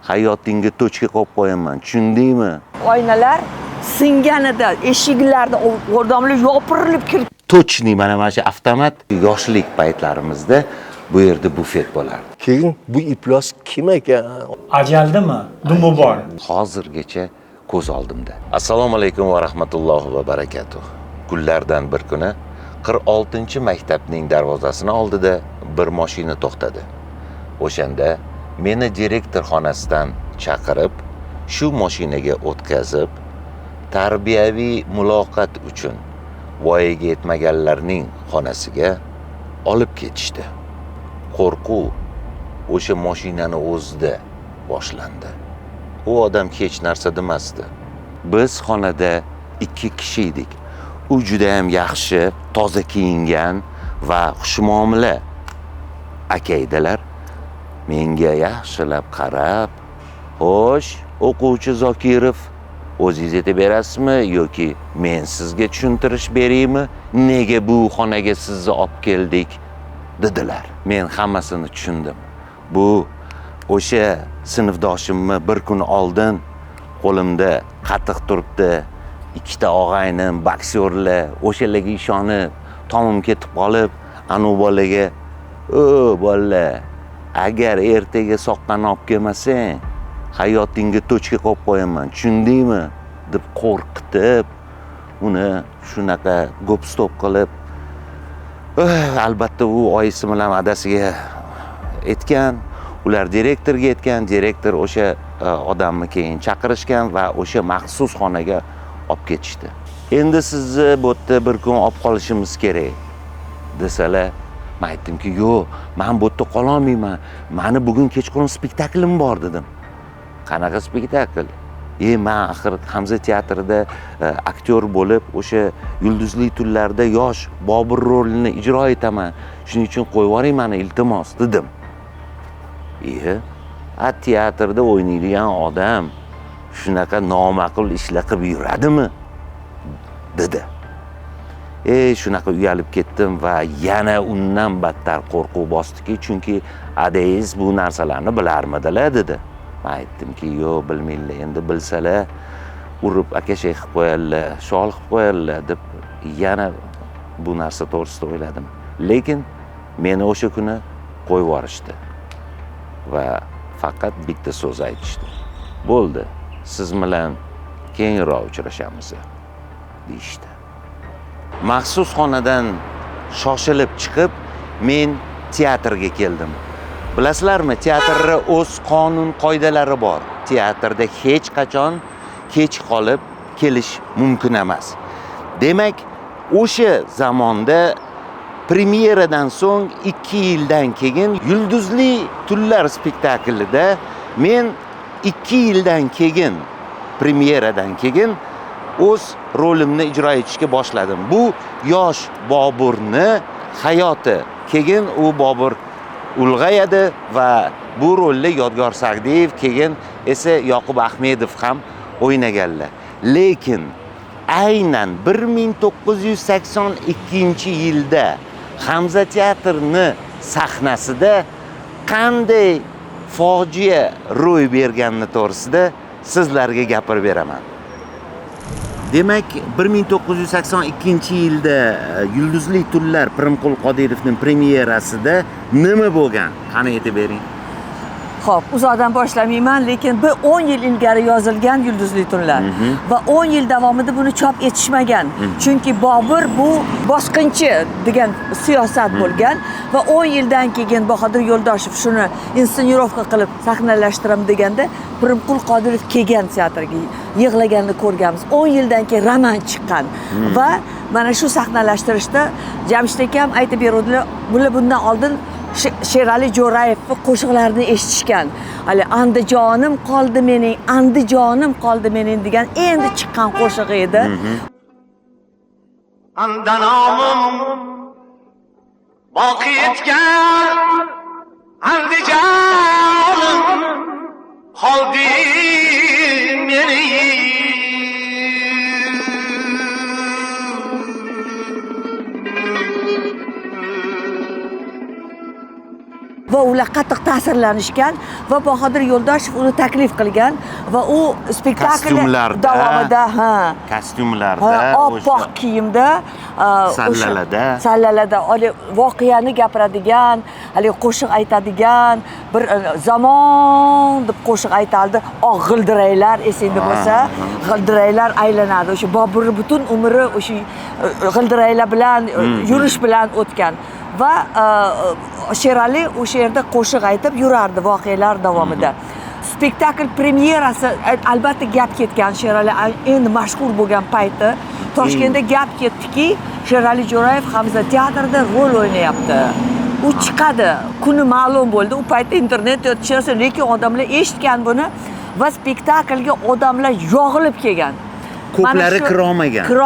hayotingga tochka qo'yib qo'yaman, tushundingmi? Oynalar singanida, eshiklarda odamlar yopirilib kirib. Точный mana shu avtomat yoshlik paytlarimizda bu yerda bufet bo'lardi. Keyin bu iflos kim ekan? Ajaldimi? Dumi bor. Hozirgacha ko'z oldimda. Assalomu alaykum va rahmatullohi va barakatuh. Kunlardan bir kuni 46-maktabning darvozasini oldida bir mashina to'xtadi. O'shanda meni direktor xonasidan chaqirib, shu mashinaga o'tkazib, tarbiyaviy muloqot uchun voyaga yetmaganlarning xonasiga olib ketishdi. Qo'rquv o'sha mashinani o'zida boshlandi. U odam hech narsa demasdi. Biz xonada 2 kishi edik. U juda ham yaxshi, toza kiyingan va xushmuomala akaydilar. Menga yaxshilab qarab, "Xo'sh, o'quvchi Zokirov, o'zingiz aytib berasizmi yoki men sizga tushuntirish beraymi? Nega bu xonaga sizni olib keldik?" dedilar. Men hammasini tushundim. Bu o'sha sinfdoshimni bir kun oldin qo'limda qatiq turibdi. 2 ta og'aynim, boksyorlar, o'shalarga ishonib, tomim ketib qolib, anu bolaga, "O, bola, agar ertaga soqqani olib kelmasang, hayotingga tochka qo'yib qo'yaman, tushundingmi?" deb qo'rqitib, uni shunaqa go'p-stop qilib, albatta u oyisi bilan adasiga aytgan, ular direktorga aytgan, direktor o'sha odamni keyin chaqirishgan va o'sha maxsus xonaga olib ketishdi. "Endi sizni bu yerda bir kun olib qolishimiz kerak" desalar, men aytdimki, "Yo'q, men bu yerda qola olmayman. Meni bugun kechqurun spektaklim bor" dedim. "Qanaqa spektakl?" Men axir Hamza teatrida aktyor bo'lib, o'sha yulduzli tunlarda yosh Bobur rolini ijro etaman. Shuning uchun qo'yib yuboring meni, iltimos" dedim. Teatrda o'ynaydigan odam shunaqa noma'qul ishlar qilib yuradimi? dedi. Shunaqa uyalib ketdim va yana undan battar qo'rquv bosdiki, chunki adangiz bu narsalarni bilarmidilar dedi. Men aytdimki, "Yo'q, bilmaylar. Endi bilsalar, urib akashay qilib qo'yarlar, shol qilib qo'yarlar" deb yana bu narsa to'g'risida o'yladim. Lekin meni o'sha kuni qo'yib yuborishdi va faqat bitta so'z aytishdi. "Bo'ldi, siz bilan keyinroq uchrashamiz" deyishdi. Maxsus xonadan shoshilib chiqib, men teatrga keldim. Bilasizlarmi, teatrda o'z qonun qoidalari bor. Teatrda hech qachon kech qolib kelish mumkin emas. Demak, o'sha zamonda premyeradan so'ng 2 yildan keyin Yulduzli tunlar spektaklida men 2 yildan keyin premyeradan keyin o'z rolimni ijro etishga boshladim. Bu yosh Boburni hayoti. Keyin u Bobur ulg'ayadi va bu rolni Yodgor Sagdiyev, keyin esa Yoqub Ahmedov ham o'ynaganlar. Lekin aynan 1982-yilda Hamza teatrining sahnasida qanday fojia ro'y berganini to'g'risida sizlarga gapirib beraman. Demak, 1982-yilda Yulduzli tunlar Pirimqul Qodirovning premyerasida nima bo'lgan? Qani aytib bering. Xo'p, uzoqdan boshlamayman, lekin bu 10 yil ilgari yozilgan Yulduzli tunlar va 10 yil davomida buni chop etishmagan. Chunki Bobur bu bosqinchi degan siyosat bo'lgan va 10 yildan keyin Bahodir Yo'ldoshev shuni insenirovka qilib sahnalashtiram deganda Pirimqul Qodirov kelgan teatrga yig'laganini ko'rganmiz. 10 yildan keyin roman chiqqan va mana shu sahnalashtirishda Jamshid akam aytib beruvdilar, bular bundan oldin Sherali Jo'rayevning qo'shiqlarini eshitishgan. Hali Andijonim qoldi mening, Andijonim qoldi mening degan endi chiqqan qo'shiq edi. Andanomim boqi etgan Andijonim qoldi mening. va ular qattiq ta'sirlanishgan va Bahodir Yo'ldoshev uni taklif qilgan va u spektakl Kostyumlarda, davomida kostyumlarda, oppoq kiyimda sallalada hali voqeani gapiradigan, hali qo'shiq aytadigan, bir zamon deb qo'shiq aytardi. Oq g'ildiraylar esingda bo'lsa, g'ildiraylar aylanadi. O'sha Bobur butun umri o'sha g'ildiraylar bilan yurish bilan o'tgan va Sherali o'sha yerda qo'shiq aytib yurardi voqealar davomida. Spektakl premyerasi albatta gap ketgan. Sherali endi mashhur bo'lgan payti Toshkentda gap ketdiki, Sherali Jo'rayev Hamza teatrida rol o'ynayapti. U chiqadi. Kuni ma'lum bo'ldi. U paytda internet o'tishasi, lekin odamlar eshitgan buni va spektaklga odamlar yog'ilib kelgan. ko'plari kira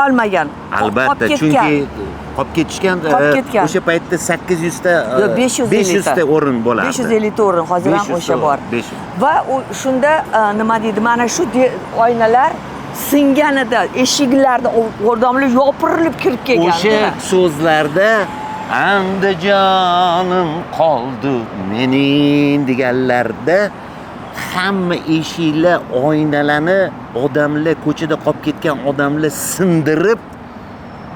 olmagan. Albatta, chunki qolib ketishgan. O'sha paytda 800 ta 500 ta o'rin bo'lardi. 550 ta o'rin, hozir ham o'sha bor. Va shunda nima deydi? Mana shu oynalar singanida, eshiklarda odamlar yopirilib kirib kelgan. O'sha so'zlarda Andijonim qoldi mening deganlarda hamma eshiklar, oynalarni odamlar ko'chada qolib ketgan odamlar sindirib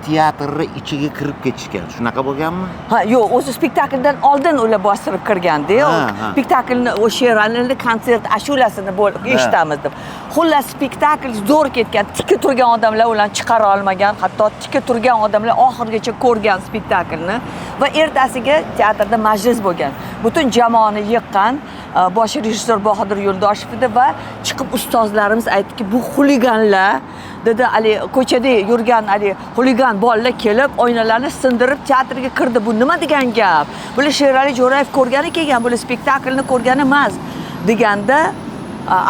teatrni ichiga kirib ketishgan. Shunaqa bo'lganmi? Yo'q, o'zi spektakldan oldin ular bostirib kirganda, spektaklni o'sha Sheralining konsert ashulasini eshitamiz deb. Xullas spektakl zo'r ketgan, tikka turgan odamlar ularni chiqara olmagan, hatto tikka turgan odamlar oxirigacha ko'rgan spektaklni va ertasiga teatrda majlis bo'lgan. Butun jamoani yiqqan bosh rejissor Bahodir Yo'ldoshev edi va chiqib ustozlarimiz aytdiki, bu xuliganlar dedi, ali ko'chada yurgan ali xuligan bolalar kelib oynalarni sindirib teatrga kirdi. Bu nima degan gap? Bular Sherali Jo'rayev ko'rgani kelgan, bular spektaklni ko'rgani emas deganda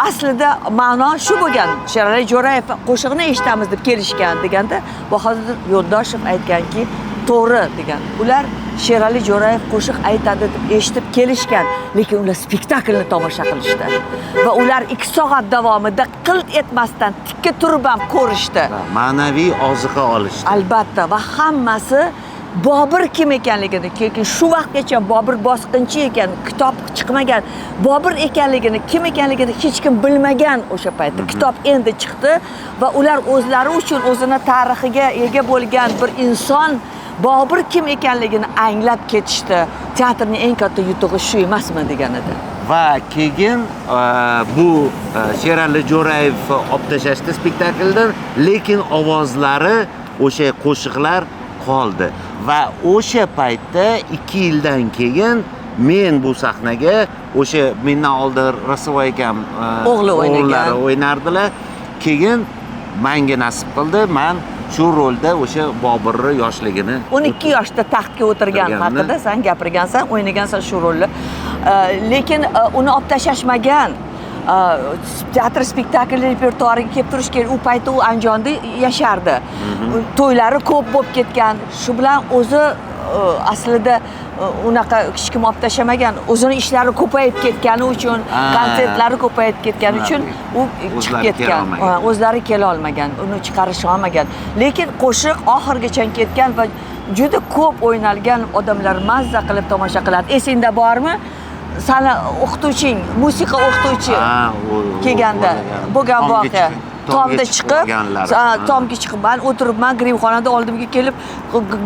aslida ma'no shu bo'lgan. Sherali Jo'rayev qo'shig'ini eshitamiz deb kelishgan deganda Bahodir Yo'ldoshev aytganki, to'g'ri degan. Ular Sherali Jo'rayev qo'shiq aytadi deb eshitib kelishgan, lekin ular spektaklni tomosha qilishdi. Va ular 2 soat davomida qilt etmasdan tikka turib ham ko'rishdi. Ma'naviy oziqa olishdi. Albatta, va hammasi Bobur kim ekanligini, keyin shu vaqtgacha Bobur bosqinchi ekan, kitob chiqmagan, Bobur ekanligini, kim ekanligini hech kim bilmagan o'sha paytda. Kitob endi chiqdi va ular o'zlari uchun o'zini tarixiga ega bo'lgan bir inson Bobur kim ekanligini anglab ketishdi. Teatrning eng katta yutug'i shu emasmi degan edi. Va keyin bu Sherali Jo'rayev olib tashlashdi spektakldan, lekin ovozlari, o'sha qo'shiqlar qoldi. Va o'sha paytda 2 yildan keyin men bu sahnaga o'sha mendan oldin Rasovoy akam o'g'illari o'ynardilar. Keyin menga nasib qildi, men shu rolda o'sha Boburni yoshligini 12 yoshda taxtga o'tirgan haqida sen gapirgansan, o'ynagansan shu rolni. Lekin uni olib tashlashmagan. Teatr spektakl repertuariga kelib turish kerak. U paytda u Andijonda yashardi. To'ylari ko'p bo'lib ketgan. Shu bilan o'zi aslida unaqa hech kim olib tashlamagan. O'zini ishlari ko'payib ketgani uchun, konsertlari ko'payib ketgani uchun u chiqib ketgan. O'zlari kela olmagan, uni chiqarisha olmagan. Lekin qo'shiq oxirigacha ketgan va juda ko'p o'ynalgan, odamlar mazza qilib tomosha qiladi. Esingda bormi? Sani o'qituvching, musiqa o'qituvchi kelganda bo'lgan voqea. Tomga chiqib, men o'tiribman grimxonada, oldimga kelib,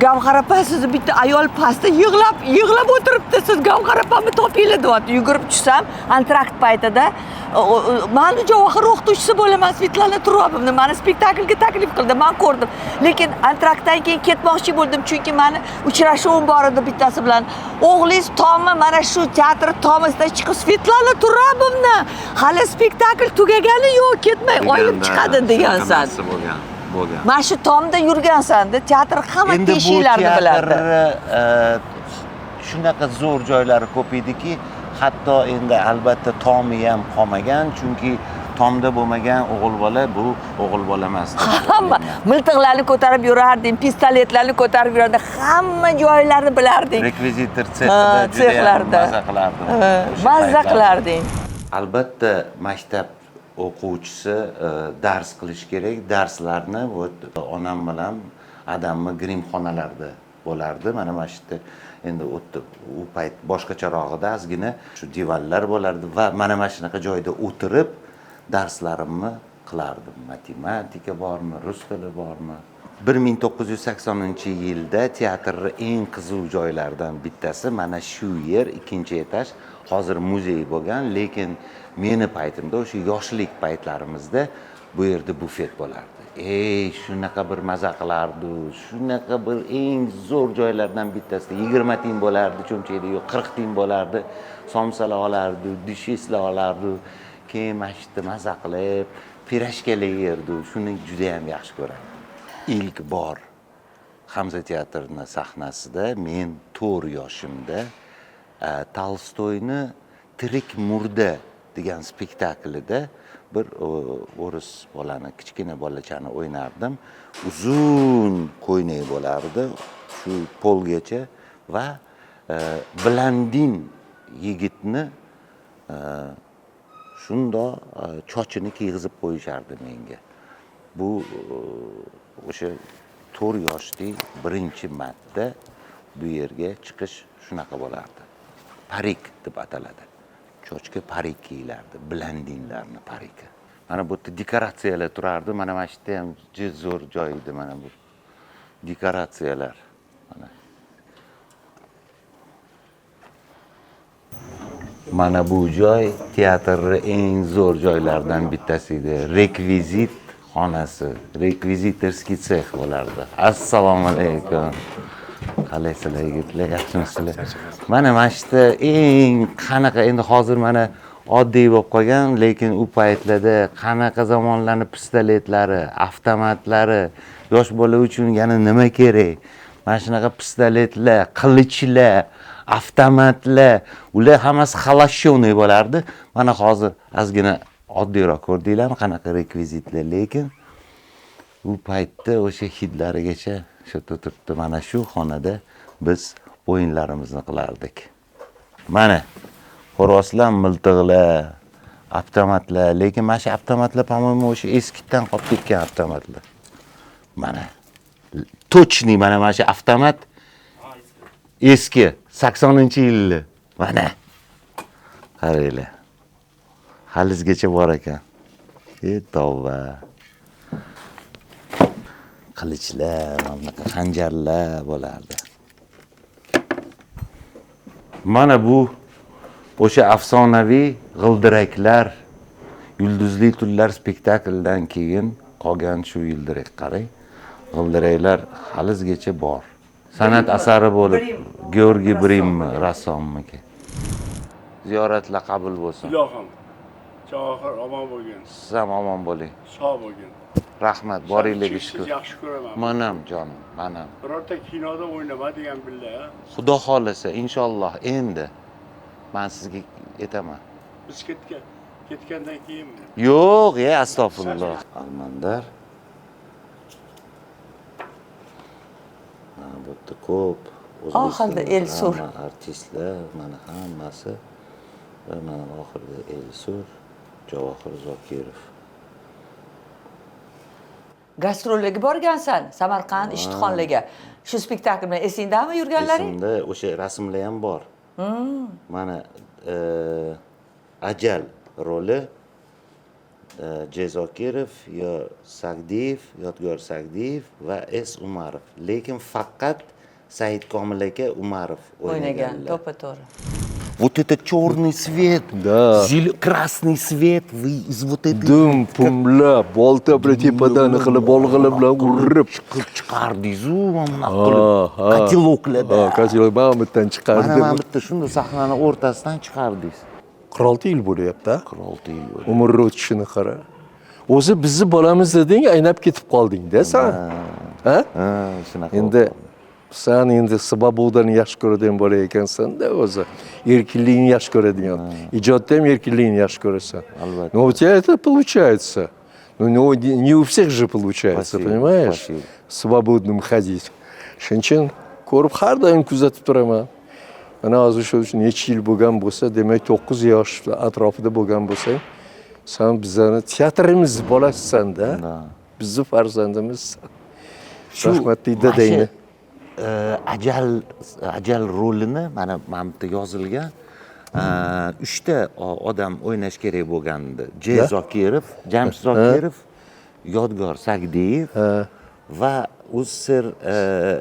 Gavhar opa, sizni bitta ayol pastda yig'lab o'tiribdi, siz Gavhar opamni topinglar deyapti. Yugurib tushsam, antrakt paytida men Javohir o'qituvchisi bo'laman, Svetlana Turobovni meni spektaklga taklif qildi, men ko'rdim. Lekin antraktdan keyin ketmoqchi bo'ldim, chunki meni uchrashuvim bor edi bittasi bilan. O'g'lingiz Tommi mana shu teatr tomida chiqib Svetlana Turobovni hali spektakl tugagani yo'q, ketmay olib chiqadi degansan. Bo'lgan. Mana shu tomda yurgansan-da, teatr hamma teshiklarni bilardi. Shunaqa zo'r joylari ko'p ediki, hatto endi albatta tomi ham qolmagan, chunki tomda bo'lmagan o'g'il bola bu o'g'il bola emas. Hamma miltiqlarni ko'tarib yurarding, pistoletlarni ko'tarib yurarding, hamma joylarni bilarding. Rekvizitor sexida juda mazza qilardim. Mazza qilarding. Albatta maktab o'quvchisi dars qilish kerak. Darslarni onam bilan adamni grimxonalarda bo'lardi. Mana shu yerda endi o'tdi. U payt boshqacharoq edi, ozgina shu divanlar bo'lardi va mana shunaqa joyda o'tirib darslarimni qilardim. Matematika bormi, rus tili bormi? 1980-yilda teatrning eng qiziq joylaridan bittasi mana shu yer, ikkinchi etaj. Hozir muzey bo'lgan, lekin meni paytimda o'sha yoshlik paytlarimizda bu yerda bufet bo'lardi. Shunaqa bir maza qilardi. Shunaqa bir eng zo'r joylardan bittasida 20 tiyin bo'lardi, cho'mchakda yo'q 40 tiyin bo'lardi. Somsalar olardi, dusheslar olardi. Keyin mashitda maza qilib, pirashkalar yerdi. Shuni juda ham yaxshi ko'rardim. İlk bor Hamza teatrining sahnasida men 4 yoshimda Tolstoyni Tirik murda degan spektaklida bir o'ris bolani, kichkina bolachani o'ynardim. Uzun ko'ylak bo'lardi, shu polgacha va blandin yigitni shundoq chochini kiyg'izib qo'yishardi menga. Bu o'sha 4 yoshlik birinchi marta bu yerga chiqish shunaqa bo'lardi. Parik deb ataladi. Chochga parik kiyilardi, blandinlarni pariki. Mana bu yerda dekoratsiyalar turardi. Mana shu yerda ham juda zo'r joy edi mana bu dekoratsiyalar. Mana bu joy teatrning eng zo'r joylaridan bittasi edi. Rekvizit xonasi, rekvizitorskiy sex bo'lardi. Assalomu alaykum. Qalaysizlar yigitlar, yaxshimisizlar? Mana shu yerda eng qanaqa endi hozir mana oddiy bo'lib qolgan, lekin u paytlarda qanaqa zamonlarning pistoletlari, avtomatlari, yosh bola uchun yana nima kerak? Mana shunaqa pistoletlar, qilichlar, avtomatlar, ular hammasi xalashshoniy bo'lardi. Mana hozir ozgina oddiyroq ko'rdinglarmi qanaqa rekvizitlar, lekin u paytda o'sha hidlarigacha shu turibdi. Mana shu xonada biz o'yinlarimizni qilardik. Mana xo'roslar, miltiqlar, avtomatlar, lekin mana shu avtomatlar по-моему o'sha eskidan qolib ketgan avtomatlar. Mana точный mana shu avtomat eski 80-yilli. Mana qaranglar. Halizgacha bor ekan. Tavba. Qilichlar, bunaqa xanjarlar bo'lardi. Mana bu o'sha afsonaviy g'ildiraklar, yulduzli tunlar spektaklidan keyin qolgan shu yildirak qarang. G'ildiraklar halizgacha bor. San'at asari bo'lib, Georgiy Brimmi, rassomniki. Ziyoratlar qabul bo'lsin. Ilohim, Javohir omon bo'lgin. Siz ham omon bo'ling. Sog' bo'lgin. Rahmat, boringlarga Siz shukur. yaxshi ko'raman. Manam jonim, manam. Birorta kinoda o'ynama degan billa. Xudo xolasa, inshaalloh endi men sizga aytaman. Biz ketgandan keyinmi? Yo'q, astag'firulloh. Almandar. Mana bu yerda ko'p Oxirida Elsur artistlar, mana hammasi va mana oxirida Elsur, Javohir Zokirov. gastrollarga borgansan, Samarqand Ishtixonlarga. Shu spektakl bilan esingdami yurganlaring? Esimda o'sha rasmlar ham bor. Mana Ajal roli J. Zokirov, yo Sagdiyev, Yodgor Sagdiyev va S. Umarov. Lekin faqat Said Komil aka Umarov O'ynagan, o'ynaganlar. to'ppa-to'g'ri. Вот это черный свет, Да. красный свет, вы из вот этой... Dum pumla, bolta bilan tepadan qilib, bolg'alar bilan urib chiqardingiz-u, mana qilib, koteloklarda. Kotelok ma'mutdan chiqardi. Mana bitta shunday sahnani o'rtasidan chiqardingiz. 46 yil bo'lyapti. 46 yil bo'ldi. Umrni o'tishini qara. O'zi bizni bolamiz deding, aynab ketib qolding-da sen. Ha? Shunaqa. Endi sen endi Svobodanni yaxshi ko'radigan bola ekansan-da o'zi. Erkinlikni yaxshi ko'radigan. Ijodda ham erkinlikni yaxshi ko'rasan. Albatta. Но у тебя это получается. Ну, не у всех же получается, Спасибо, понимаешь? спасибо. Свободным ходить. Shuning uchun ko'rib har doim kuzatib turaman. Mana hozir shu necha yil bo'lgan bo'lsa, demak 9 yosh atrofida bo'lgan bo'lsang, sen bizning teatrimiz bolasisan-da. Bizni farzandimiz. Rahmatli dadangni. ajal rolini mana bu yerda yozilgan 3 ta odam o'ynash kerak bo'lgandi. Jamshid Zokirov, Yodgor Sagdiyev va Ussir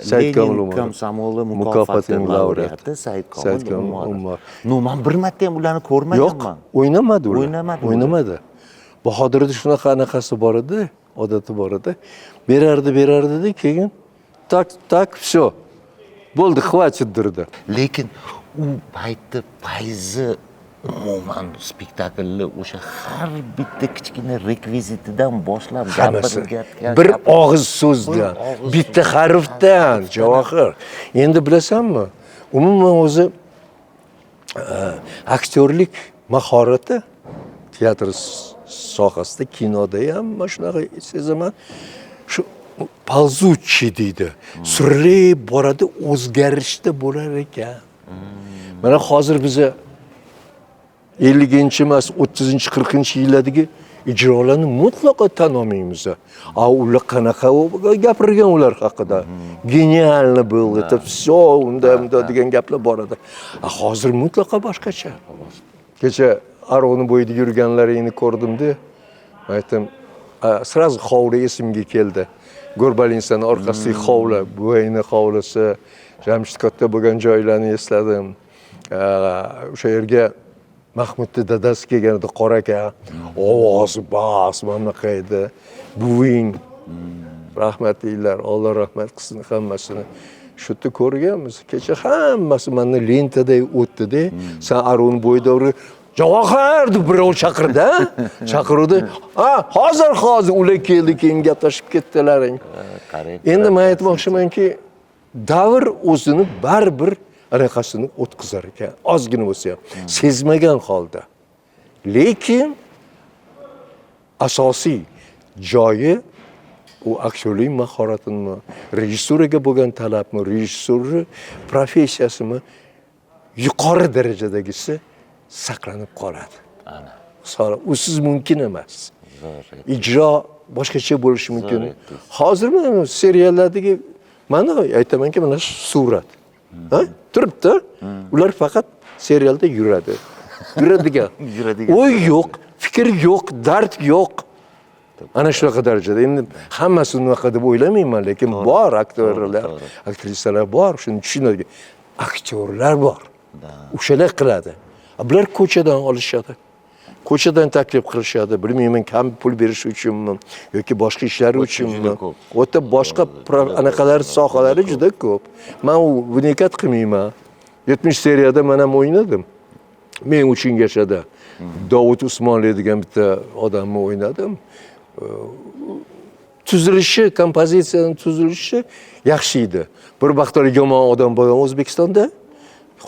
Said Komil Lenin Umarov. komsomoli Mukofotining mukofoti laureati Said Komil Umarov. No, men bir marta ham ularni ko'rmaganman. Yo'q, o'ynamadi ular. O'ynamadi. Bahodirda shunaqa anaqasi bor edi, odati bor edi. Berardi, keyin tak, все. Bo'ldi, хватит dirdi. Lekin u paytda fayzi umuman spektaklni o'sha har bitta kichkina rekvizitidan boshlab Hammasi gapirilgan bir og'iz so'zdan, bitta harfdan, Javohir. Endi bilasanmi? Umuman o'zi aktyorlik mahorati teatr sohasida, kinoda ham mana shunaqa sezaman. Shu ползучий deydi. Surilib boradi, o'zgarishda bo'lar ekan. Mana hozir biza 50-chi emas, 30-chi, 40-chi yillardagi ijrolarni mutlaqo tan olmaymiz. Ular qanaqa gapirgan ular haqida. Genialni bo'ldi, все, unda degan gaplar bor edi. Hozir mutlaqo boshqacha. Kecha Aroni bo'yida yurganlaringni ko'rdim-da, aytdim, sразу hovli esimga keldi. Go'rbalinsan orqasidagi hovli, bo'yni hovlisi, Jamshid katta bo'lgan joylarni esladim. O'sha yerga Mahmudning dadasi kelganida qora aka, ovozi bas, mana qayda. Buving, rahmatlilar, Alloh rahmat qilsin hammasini. Shu yerda ko'rganmiz. Kecha hammasi meni lentada o'tdi-da. Sen Aron bo'ydori Javohir deb birov chaqirdi, chaqirdi. Hozir ular keldi, keyin gaplashib ketdilaring. Endi men aytmoqchimanki, davr o'zini baribir anaqasini o'tkazar ekan, ozgina bo'lsa ham, sezmagan holda. Lekin asosiy joyi u aktyorlik mahoratimi, rejissuraga bo'lgan talabmi, rejissura professiyasimi yuqori darajadagisi saqlanib qoladi. Ana. Usiz mumkin emas. Ijro boshqacha bo'lishi mumkin. Hozir mana seriallardagi mana aytamanki, mana shu surat. Turibdi. Ular faqat serialda yuradi. Yuradigan. O'y yo'q, fikr yo'q, dard yo'q. Ana shunaqa darajada. Endi hammasi unaqa deb o'ylamayman, lekin bor aktyorlar, aktrisalar bor, shuni tushunadi. Aktyorlar bor. O'shalar qiladi. Bular ko'chadan olishadi. Ko'chadan taklif qilishadi. Bilmayman, kam pul berish uchunmi yoki boshqa ishlar uchunmi. O'ta boshqa anaqalar sohalari juda ko'p. Men buni diqqat qilmayman. 70 seriyada men ham o'ynadim. Men uchun yashadi. Davud Usmonli degan bitta odamni o'ynadim. Tuzilishi, kompozitsiyaning tuzilishi yaxshi edi. Bir vaqtlar yomon odam bo'lgan O'zbekistonda.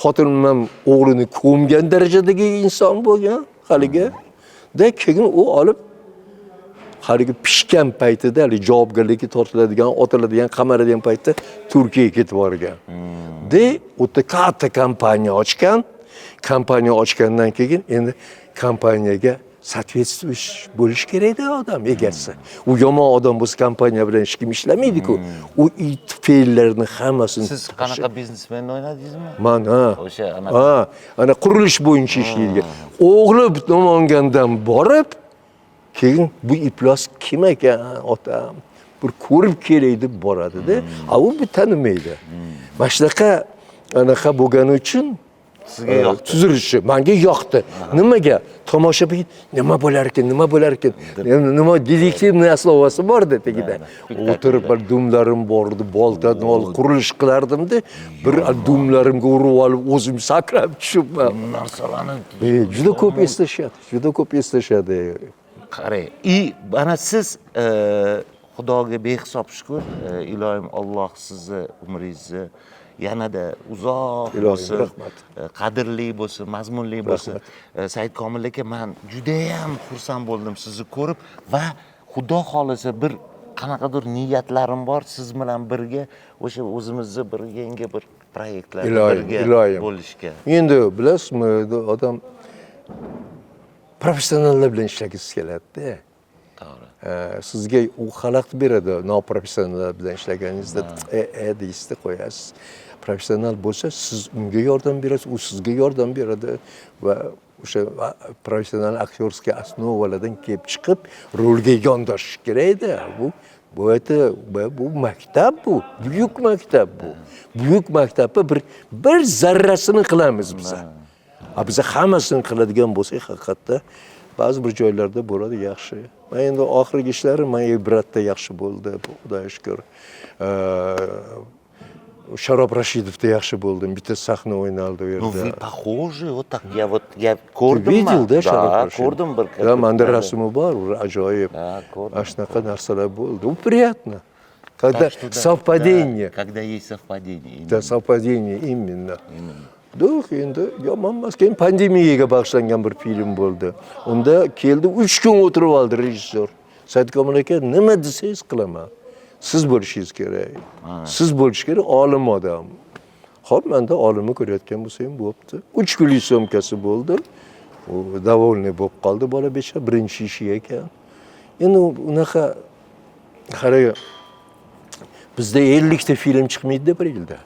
Xotinim ham o'g'lini ko'mgan darajadagi inson bo'lgan haliga. Keyin u olib haligi pishgan paytida, javobgarlikka tortiladigan, otiladigan, qamaladigan paytda Turkiyaga ketib borgan. O'ta katta kompaniya ochgan. Kompaniya ochgandan keyin endi kompaniyaga соответствующий bo'lish kerak-da odam egasi. U yomon odam bo'lsa kompaniya bilan hech kim ishlamaydi-ku. U it fe'llarni hammasini. Siz qanaqa biznesmenni o'ynadingizmi? Men o'sha ana qurilish bo'yicha ishlaydigan. O'g'li Namangandan borib, keyin bu iflos kim ekan, otam? Bir ko'rib kelay deb boradi-da. U tanimaydi. Mana shunaqa anaqa bo'lgani uchun sizga yoqdi. Tuzilishi menga yoqdi. Nimaga? Tomoshabin nima bo'lar ekan? Nima detektivniy aslovasi bor-da tegida. O'tirib dumlarim bordi, boltadan olib qurilish qilardim-da, bir dumlarimga urib olib o'zim sakrab tushibman. narsalarni Juda ko'p eslashadi. Qarang, mana siz Xudoga behisob shukr, ilohim Alloh sizni umringizni yanada uzoq bo'lsin, qadrli bo'lsin, mazmunli bo'lsin. Said Komil aka, men juda ham xursand bo'ldim sizni ko'rib va Xudo xolisa bir qanaqadir niyatlarim bor siz bilan birga o'sha o'zimizni bir yangi bir proyektlarda birga bo'lishga. Endi bilasizmi, odam professionallar bilan ishlagisi keladi-da. Sizga u xalaqit beradi noprofessionallar bilan ishlaganingizda deysizda qo'yasiz. Professional bo'lsa siz unga yordam berasiz, u sizga yordam beradi va o'sha professional aktyorskiy osnovalardan kelib chiqib rolga yondashish kerak-da. Bu maktab bu, buyuk maktab bu. Buyuk maktabda bir zarrasini qilamiz biz. Biza hammasini qiladigan bo'lsak, haqiqatda ba'zi bir joylarda bo'ladi yaxshi. Men endi oxirgi ishlarim men Ibratda yaxshi bo'ldi, Xudoga shukr. Sharob Rashidovda yaxshi bo'ldim. Bitta sahna o'ynaldi u yerda. Ну, вы похожи, вот так. Я ko'rdim. Видел, да, Sharob Rashidov? Ko'rdim bir. Да, menda rasmi bor, ajoyib. ko'rdim. Mana shunaqa narsalar bo'ldi. U приятно. Когда совпадение. Когда есть совпадение. Да, совпадение именно. Do'q endi yomon emas. Keyin pandemiyaga bag'ishlangan bir film bo'ldi. Unda keldi 3 kun o'tirib oldi rejissyor. Saidkomil aka, nima desangiz qilaman. Siz bo'lishingiz kerak. Siz bo'lish kerak, olim odam. Xo'p, menda olimni ko'rayotgan bo'lsam bo'pti. 3 kunlik so'mkasi bo'ldi. U davolniy bo'lib qoldi bola becha, birinchi ishi ekan. Endi unaqa qarang, bizda 50 ta film chiqmaydi bir yilda.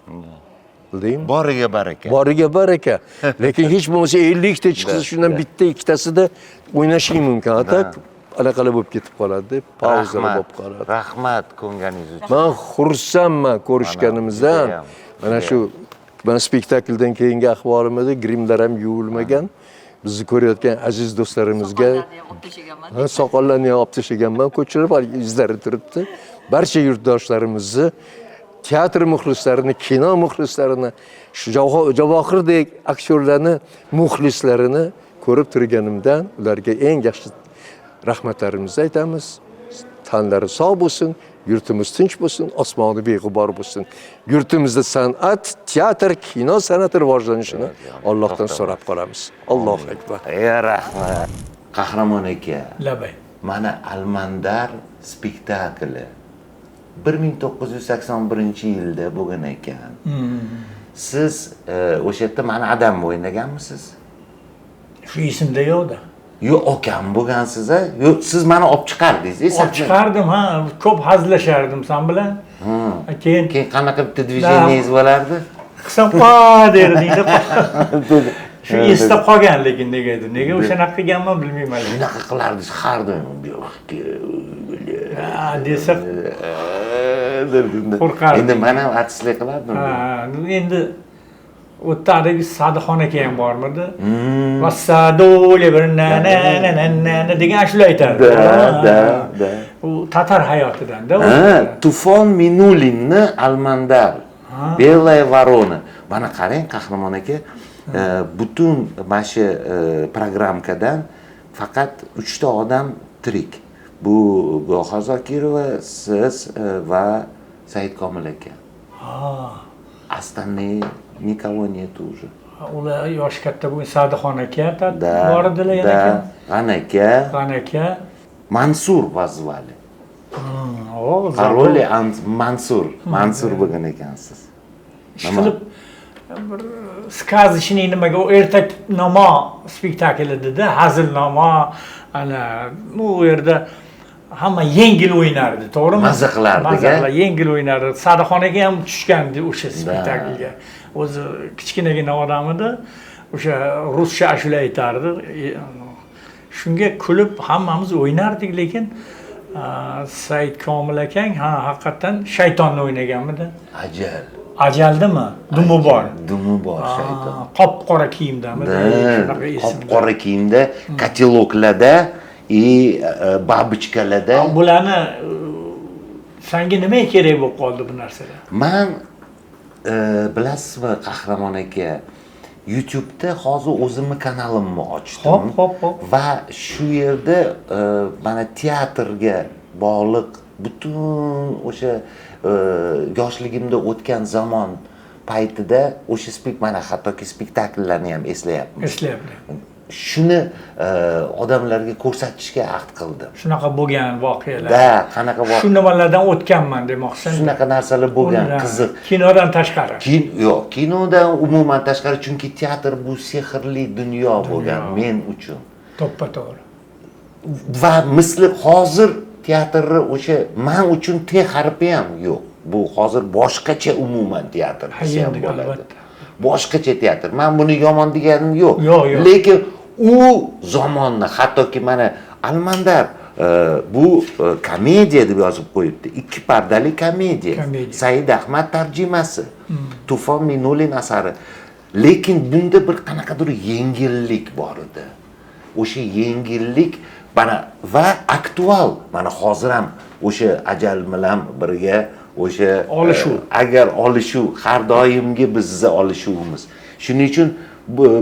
Bildingmi? Boriga baraka. Boriga baraka. Lekin hech bo'lmasa 50 ta chiqsa, shundan bitta ikkitasida o'ynashing mumkin. Atak anaqalar bo'lib ketib qoladi, pauzalar bo'lib qoladi. Rahmat ko'nganingiz uchun. Men xursandman ko'rishganimizdan. Mana shu men spektakldan keyingi ahvolimizda grimlar ham yuvilmagan. Bizni ko'rayotgan aziz do'stlarimizga soqollarni olib tashlaganman, ko'chirib izlari turibdi. Barcha yurtdoshlarimizni, teatr muxlislarini, kino muxlislarini, shu Javohirdek aktyorlarni muxlislarini ko'rib turganimdan ularga eng yaxshi rahmatlarimizni aytamiz. Tanlari sog' bo'lsin, yurtimiz tinch bo'lsin, osmoni beg'ubor bo'lsin. Yurtimizda san'at, teatr, kino san'ati rivojlanishini Allohdan so'rab qolamiz. Allohu akbar. Rahmat. Qahramon aka. Labay. Mana Almandar spektakli 1981-yilda bo'lgan ekan. Siz o'sha yerda mana adam o'ynaganmisiz? Shu esimda yo'qda. Yo'q, okam bo'lgansiz-a? Yo'q, siz meni olib chiqardingiz. Olib chiqardim, ha, ko'p hazillashardim sen bilan. Keyin qanaqa bitta dvijeniyangiz bo'lardi? qisam derdingda. Shu esda qolgan lekin negadir. Nega o'shanaqa qilganman bilmayman. Shunaqa qilardi har doim. Desa qo'rqardim. Endi men ham artistlik qilardim. Endi o'tadagi Sadixon aka ham bormidi? Va Sadole bir na degan ashula aytardi. Da. U tatar hayotidan-da. Tufon Minulinni Almandar. Belaya Varona. Mana qarang, Qahramon aka, butun mana shu programkadan faqat 3 ta odam tirik. Bu Gavhar Zokirova, siz va Saidkomil aka. Остальные никого нет уже. Ular yosh katta bo'lgan Sadixon aka bor edilar yana ekan. G'anaka. Mansur vazvali. Paroli Mansur bo'lgan ekansiz. Ishqilib bir skazishning nimaga ertaknamo spektakl edi-da, hazilnamo, ana u yerda hamma yengil o'ynardi, to'g'rimi? Maza qilardi-ga. Yengil o'ynardi. Sadixon aka ham tushgandi o'sha spektaklga. O'zi kichkinagina odam edi. O'sha ruscha ashula aytardi. Shunga kulib hammamiz o'ynardik, lekin Saidkomil akang haqiqatan shaytonni o'ynaganmidi? Ajaldimi? Dumi bor. Shayton. Qop-qora kiyimdami? Shunaqa esim. Qop-qora kiyimda, koteloklarda babichkalarda. Bularni senga nima kerak bo'lib qoldi bu narsalar? Men bilasizmi, Qahramon aka, YouTube'da hozir o'zimni kanalimni ochdim. Hop. Va shu yerda mana teatrga bog'liq butun o'sha yoshligimda o'tgan zamon paytida o'sha mana hattoki spektakllarni ham eslayapman. Shuni odamlarga ko'rsatishga ahd qildim. Shunaqa bo'lgan voqealar. Qanaqa voqea? Shu nimalardan o'tganman demoqchisan. Shunaqa narsalar bo'lgan, qiziq. Kinodan tashqari. Yo'q, kinodan umuman tashqari, chunki teatr bu sehrli dunyo bo'lgan men uchun. To'ppa-to'g'ri. va misli hozir teatrni o'sha men uchun T harfi ham yo'q. Bu hozir boshqacha umuman teatr desa ham endi bo'ladi. albatta. Boshqacha teatr. Men buni yomon deganim yo'q. Yo'q, yo'q. Lekin u zamonni hattoki mana Almandar bu komediya deb yozib qo'yibdi. 2 pardali komediya. Komediya. Said Ahmad tarjimasi. Tufon Minulin asari. Lekin bunda bir qanaqadir yengillik bor edi. O'sha yengillik mana va aktual. Mana hozir ham o'sha ajal bilan birga o'sha Olishuv. agar olishuv har doimgi bizni olishuvimiz. Shuning uchun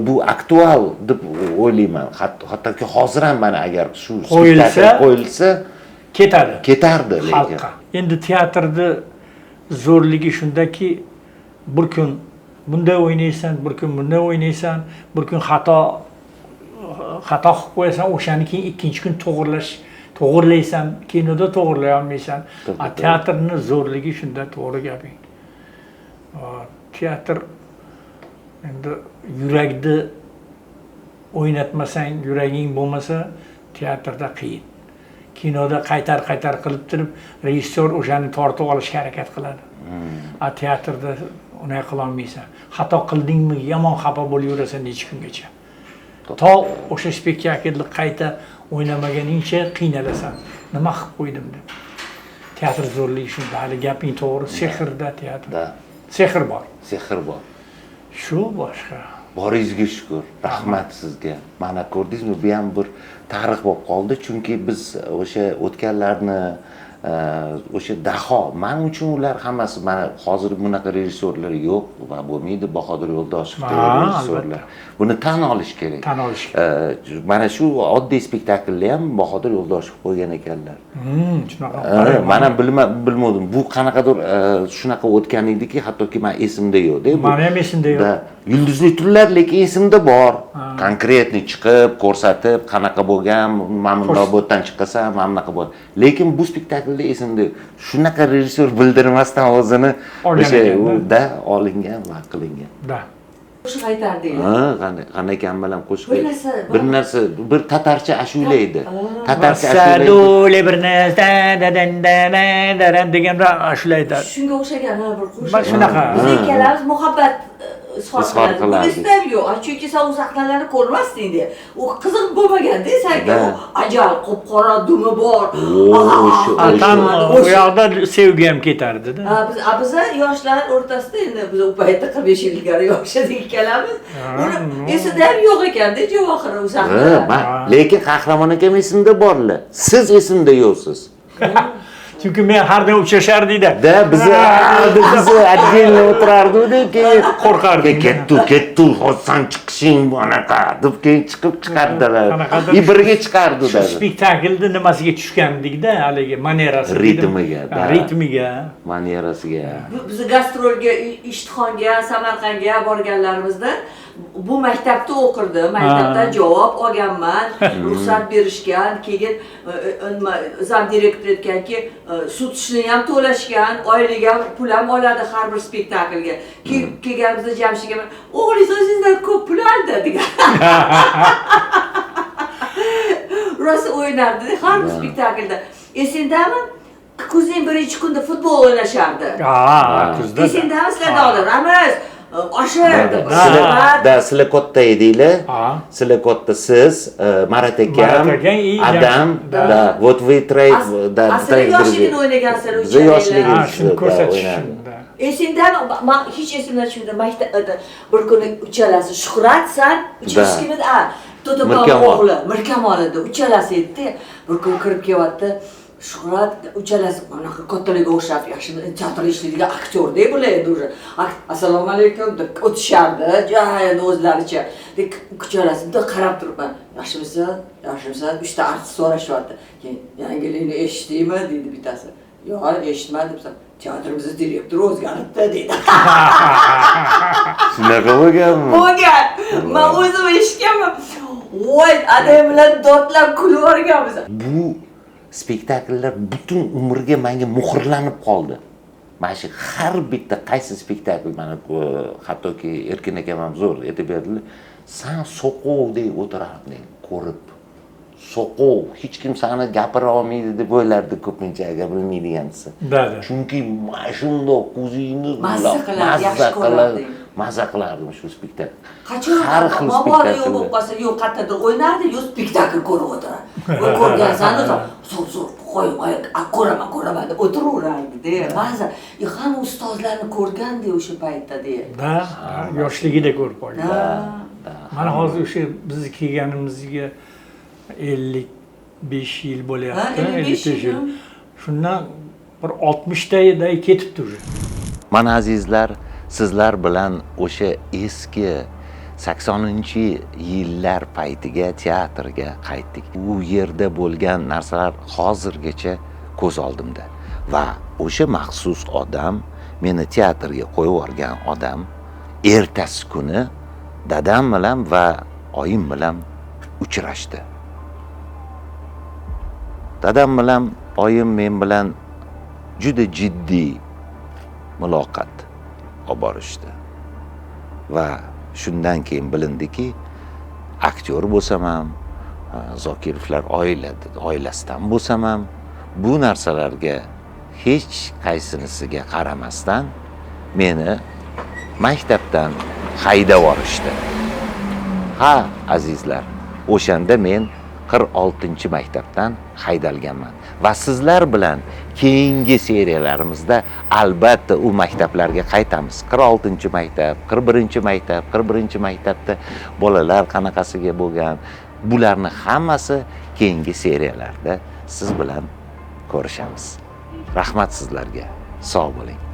bu aktual deb o'ylayman. Hattoki hozir ham mana agar shu spektakl qo'yilsa ketardi lekin. Xalqqa. Endi teatrda zo'rligi shundaki, bir kun bunday o'ynaysan, bir kun bunday o'ynaysan, bir kun xato qilib qo'yasan, o'shani keyin ikkinchi kun to'g'irlaysan, kinoda to'g'irlay olmaysan. Teatrning zo'rligi shunda, to'g'ri gaping. Teatr endi yurakni o'ynatmasang, yuraging bo'lmasa, teatrda qiyin. Kinoda qaytar qilib turib, rejissyor o'shani tortib olishga harakat qiladi. Teatrda unday qila olmaysan. Xato qildingmi, yomon xafa bo'lib yurasan necha kungacha. To o'sha spektaklni qayta o'ynamaguningcha qiynalasan. Nima qilib qo'ydim deb. Teatr zo'rligi shunda, hali gaping to'g'ri, sehrda teatr. Sehr bor. Sehr bor. Shu boshqa. Boringizga shukr. Rahmat sizga. Mana ko'rdingizmi, bu ham bir tarix bo'lib qoldi, chunki biz o'sha o'tganlarni o'sha daho, men uchun ular hammasi mana hozir bunaqa rejissyorlar yo'q va bo'lmaydi. Bahodir Yo'ldoshev rejissyorlar. Buni tan olish kerak. Tan olish kerak. Mana shu oddiy spektaklni ham Bahodir Yo'ldoshev qo'ygan ekanlar. Shunaqa. Men ham bilmadim. Bu qanaqadir shunaqa o'tgan ediki, hattoki men esimda yo'q-da. Meni ham esimda yo'q. Yulduzli tunlar lekin esimda bor. Konkretni chiqib, ko'rsatib, qanaqa bo'lgan, men bundan chiqsam, men bunaqa bo'ldi. Lekin bu spektaklda esimda shunaqa rejissyor bildirmasdan o'zini o'sha olingan va qilingan. Qo'shiq aytardik. Qanday kambalam qo'shiq. Bir narsa, bir tatarcha ashula edi. Tatarcha ashula bir narsa degan ashula aytadi. Shunga o'xshagan bir qo'shiq. Mana shunaqa. Biz ikkalamiz muhabbat izhor qilardik. Buni istab yo'q. Chunki sen u sahnalarni ko'rmasding de. U qiziq bo'lmaganda senga ajal, qop-qora dumi bor. U yoqda sevgi ham ketardi-da. Biz yoshlar o'rtasida endi biz u paytda 45 yil ilgari yosh edik ikkalamiz. Uni esida ham yo'q ekanda javohir u sahnalar. Lekin qahramon akam esimda borlar. Siz esimda yo'qsiz. Chunki men har doim uchrashardik-da. Bizni отдельно o'tirardik-da, keyin qo'rqardik. Ketdi, hozir chiqishing bunaqa deb keyin chiqardilar. Birga chiqardi-da. Spektaklda nimasiga tushgandik-da, haligi manerasi, ritmiga, manerasiga. Biz gastrolga, Ishtixonga, Samarqandga borganlarimizda bu maktabda o'qirdi. Maktabdan javob olganman, ruxsat berishgan, keyin zam direktor aytganki, sud ishini ham to'lashgan, oylik ham pul ham oladi har bir spektaklga. Kelganimizda Jamshidga o'g'lingiz sizdan ko'p pul oldi degan. Rosa o'ynardi har bir spektaklda. Esingdami? Kuzning birinchi kunda futbol o'ynashardi. Kuzda. Esingdami sizlarda olar? Ramiz Sizlar katta edinglar. Sizlar katta siz, Marat akam, Adam, вот вы троих, Aslida yoshligini o'ynagansiz Biz yoshligimizni o'ynardik. Esingdami? Men hech esimdan chiqmadi. Maktabda bir kuni uchalasi Shuhrat, san, uchinchi kim edi? To'topon o'g'li, Mirkamol edi. Uchalasi edi. Bir kun kirib kelyapti. Shuhrat uchalasi bunaqa kattalarga o'xshab yaxshi teatrda ishlaydigan aktyor-da bular edi o'sha. Assalomu alaykum deb o'tishardi, endi o'zlaricha. Uchalasi bitta qarab turibman. Yaxshimisan? Yaxshimisan? 3 ta artist so'rashyapti. Keyin yangilikni eshitdingmi dedi bittasi. Yo'q, eshitmadim debsan. Teatrimizni direktori o'zgaribdi dedi. Shunaqa bo'lganmi? Bo'lgan. Men o'zim eshitganman. Voy, adam bilan dodlab kulib o'rganmiz. Bu spektakllar butun umrga menga muhrlanib qoldi. Mana shu har bitta qaysi spektakl mana hattoki Erkin akam ham zo'r aytib berdilar. Sen soqovdek o'tirarding ko'rib. so'quv, hech kim seni gapira olmaydi deb o'ylardi ko'pincha agar bilmaydigansa. Da. Chunki mana shundoq ko'zingni Mazza qiladi, yaxshi ko'rardi. mazza qilardim shu spektakl. Qachon har xil bobori yo'q spektaklda. bo'lib qolsa, yo'q qayerdadir o'ynardi, yo'q spektakl ko'rib o'tiradi. Bu ko'rgansan, zo'r qo'yib ko'raman deb o'tiraverardi-da. Ba'zi hamma ustozlarni ko'rgandi o'sha paytda-da. Da, yoshligida ko'rib qolgan. Da. Mana hozir o'sha biz kelganimizga 55 yil bo'lyapti, Ha, 55 yil. yil. Shundan bir 60 taday ketibdi уже. Mana azizlar, sizlar bilan o'sha eski 80-yillar paytiga teatrga qaytdik. U yerda bo'lgan narsalar hozirgacha ko'z oldimda. Va o'sha maxsus odam, meni teatrga qo'yib yuborgan odam, ertasi kuni dadam bilan va oyim bilan uchrashdi. Dadam bilan oyim men bilan juda jiddiy muloqot olib borishdi. Va shundan keyin bilindiki, aktyor bo'lsam ham, Zokirovlar oilasidan bo'lsam ham, bu narsalarga hech qaysinisiga qaramasdan meni maktabdan haydab yuborishdi. Ha, azizlar, o'shanda men 46-maktabdan haydalganman va sizlar bilan keyingi seriyalarimizda albatta u maktablarga qaytamiz. 46-maktab, 41-maktab, 41-maktabda bolalar qanaqasiga bo'lgan, bularni hammasi keyingi seriyalarda siz bilan ko'rishamiz. Rahmat sizlarga. Sog' bo'ling.